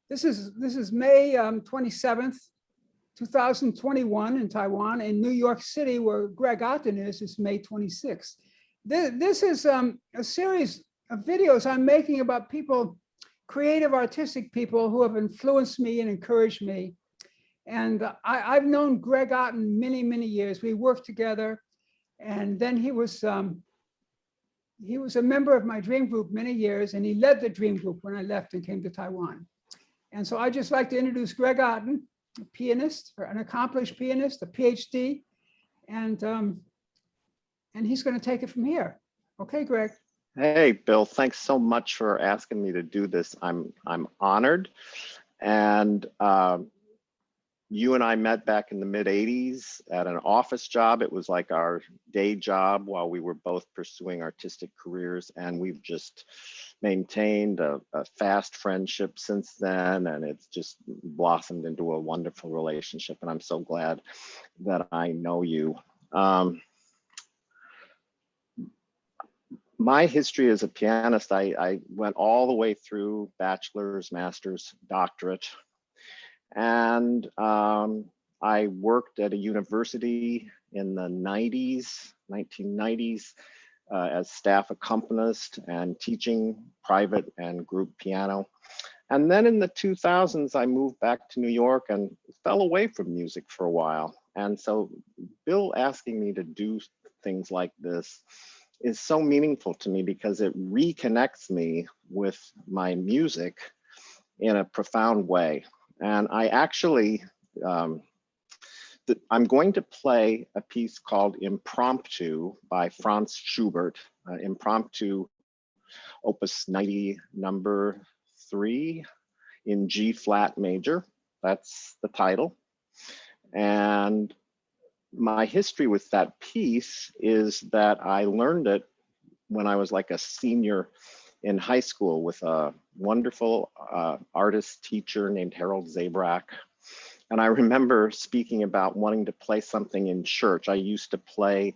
This is May 27th, 2021 in Taiwan. In New York City, where Greg Otten is May 26th. This is a series of videos I'm making about people, creative, artistic people who have influenced me and encouraged me. And I've known Greg Otten many, many years. We worked together, and then he was a member of my dream group many years, and he led the dream group when I left and came to Taiwan. And so I just like to introduce Greg Otten, a pianist, or an accomplished pianist, a PhD, and he's going to take it from here. Okay, Greg. Hey, Bill, thanks so much for asking me to do this. I'm honored. And you and I met back in the mid 80s at an office job. It was like our day job while we were both pursuing artistic careers. And we've just maintained a fast friendship since then. And it's just blossomed into a wonderful relationship. And I'm so glad that I know you. My history as a pianist, I went all the way through bachelor's, master's, doctorate. And I worked at a university in the 1990s, as staff accompanist and teaching private and group piano. And then in the 2000s, I moved back to New York and fell away from music for a while. And so Bill asking me to do things like this is so meaningful to me because it reconnects me with my music in a profound way. And I actually, I'm going to play a piece called Impromptu by Franz Schubert, Impromptu, Opus 90, number 3 in G flat major. That's the title. And my history with that piece is that I learned it when I was like a senior in high school with a wonderful artist teacher named Harold Zabrak. And I remember speaking about wanting to play something in church. I used to play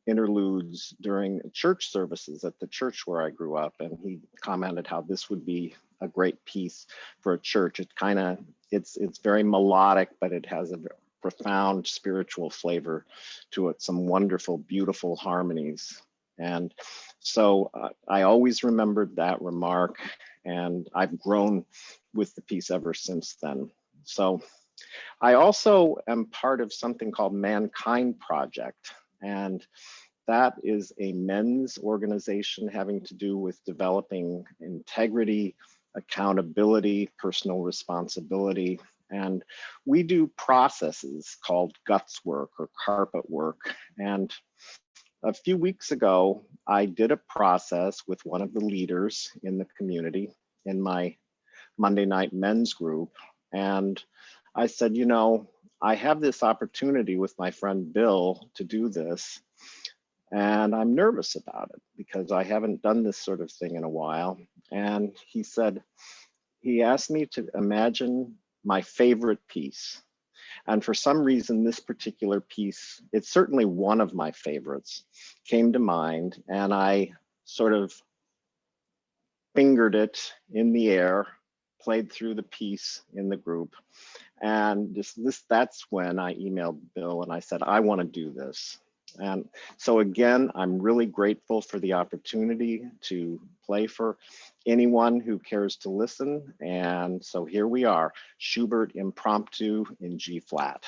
interludes during church services at the church where I grew up. And he commented how this would be a great piece for a church. It kind of, it's very melodic, but it has a profound spiritual flavor to it, some wonderful, beautiful harmonies. And so I always remembered that remark, and I've grown with the piece ever since then. So I also am part of something called Mankind Project, and that is a men's organization having to do with developing integrity, accountability, personal responsibility. And we do processes called guts work or carpet work. And a few weeks ago, I did a process with one of the leaders in the community in my Monday night men's group. And I said, you know, I have this opportunity with my friend Bill to do this. And I'm nervous about it because I haven't done this sort of thing in a while. And he said, he asked me to imagine my favorite piece. And for some reason, this particular piece, it's certainly one of my favorites, came to mind. And I sort of fingered it in the air, played through the piece in the group. And that's when I emailed Bill and I said, I want to do this. And so again, I'm really grateful for the opportunity to play for anyone who cares to listen. And so here we are, Schubert Impromptu in G flat.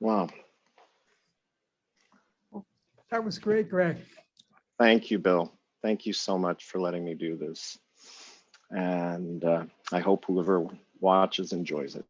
Wow. That was great, Greg. Thank you, Bill. Thank you so much for letting me do this. And I hope whoever watches enjoys it.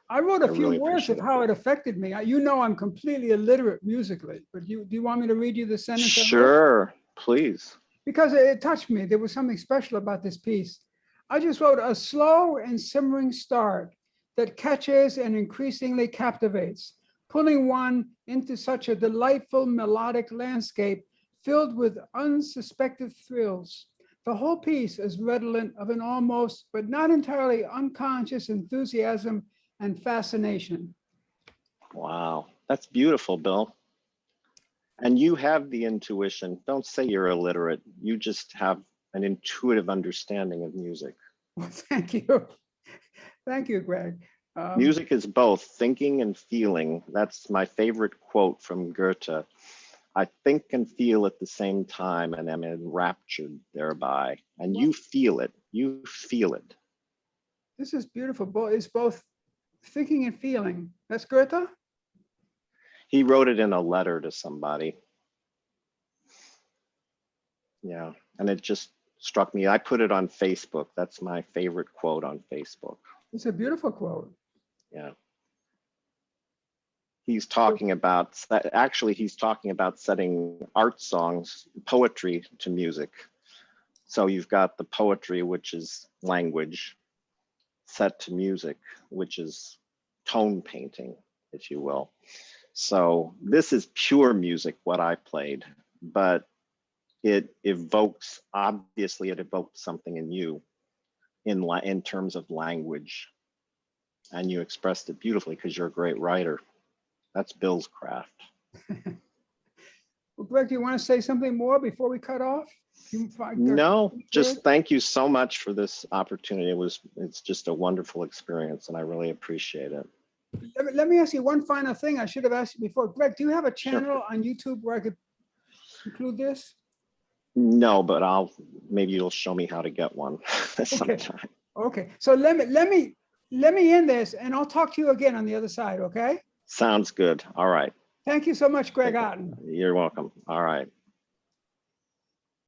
I wrote a I few really words of appreciate how it affected me. You know, I'm completely illiterate musically, but do you want me to read you the sentence? I wrote? Sure, please. Because it touched me. There was something special about this piece. I just wrote a slow and simmering start that catches and increasingly captivates, pulling one into such a delightful melodic landscape filled with unsuspected thrills. The whole piece is redolent of an almost, but not entirely unconscious enthusiasm and fascination. Wow, that's beautiful, Bill. And you have the intuition. Don't say you're illiterate. You just have an intuitive understanding of music. Well, thank you. Thank you, Greg. Music is both thinking and feeling. That's my favorite quote from Goethe. I think and feel at the same time and am enraptured thereby. And you feel it. You feel it. This is beautiful. It's both thinking and feeling. That's Goethe? He wrote it in a letter to somebody. Yeah, and it just struck me. I put it on Facebook. That's my favorite quote on Facebook. It's a beautiful quote. Yeah. He's talking about, actually, he's talking about setting art songs, poetry to music. So you've got the poetry, which is language, set to music, which is tone painting, if you will. So this is pure music, what I played, but it evokes, obviously it evoked something in you in terms of language. And you expressed it beautifully because you're a great writer. That's Bill's craft. Well, Greg, do you want to say something more before we cut off? No, just thank you so much for this opportunity. It's just a wonderful experience and I really appreciate it. Let me ask you one final thing I should have asked you before. Greg, do you have a channel Sure. on YouTube where I could include this? No, but maybe you'll show me how to get one sometime. Okay, so let me end this and I'll talk to you again on the other side, okay? Sounds good. All right. Thank you so much, Greg Okay. Otten. You're welcome. All right.